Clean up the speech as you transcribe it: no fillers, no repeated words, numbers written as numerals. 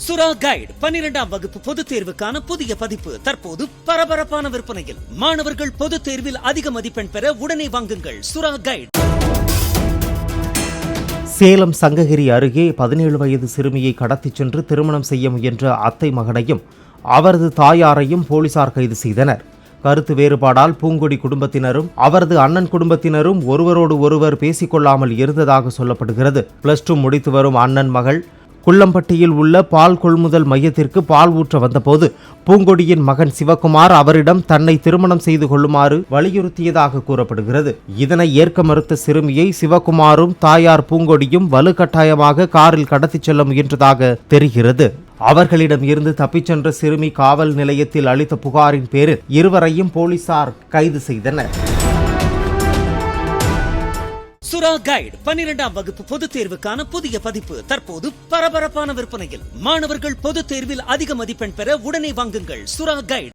சுறா கைடு 12ஆம் வகுப்பு பொதுத் தேர்வுக்கான புதிய பதிப்பு தற்போது பரபரப்பான விற்பனையில். மாணவர்கள் பொதுத் தேர்வில் அதிக மதிப்பெண் பெற உடனே வாங்குங்கள் சுறா கைடு. சேலம் சங்ககிரி அருகே 17 வயது சிறுமியை கடத்திச் சென்று திருமணம் செய்ய முயன்ற அத்தை மகனையும் அவரது தாயாரையும் போலீசார் கைது செய்தனர். கருத்து வேறுபாடால் பூங்கொடி குடும்பத்தினரும் அவரது அண்ணன் குடும்பத்தினரும் ஒருவரோடு ஒருவர் பேசிக்கொள்ளாமல் இருந்ததாக சொல்லப்படுகிறது. +2 முடித்து வரும் அண்ணன் மகள் குள்ளம்பட்டியில் உள்ள பால் கொள்முதல் மையத்திற்கு பால் ஊற்ற வந்தபோது பூங்கொடியின் மகன் சிவகுமார் அவரிடம் தன்னை திருமணம் செய்து கொள்ளுமாறு வலியுறுத்தியதாக கூறப்படுகிறது. இதனை ஏற்க மறுத்த சிறுமியை சிவகுமாரும் தாயார் பூங்கொடியும் வலுக்கட்டாயமாக காரில் கடத்திச் செல்ல முயன்றதாக தெரிகிறது. அவர்களிடம் இருந்து தப்பிச் சென்ற சிறுமி காவல் நிலையத்தில் அளித்த புகாரின் பேரில் இருவரையும் போலீசார் கைது செய்தனர். சுறா கைடு 12ஆம் வகுப்பு பொதுத் தேர்வுக்கான புதிய பதிப்பு தற்போது பரபரப்பான விற்பனையில். மாணவர்கள் பொதுத் தேர்வில் அதிக மதிப்பெண் பெற உடனே வாங்குங்கள் சுறா கைடு.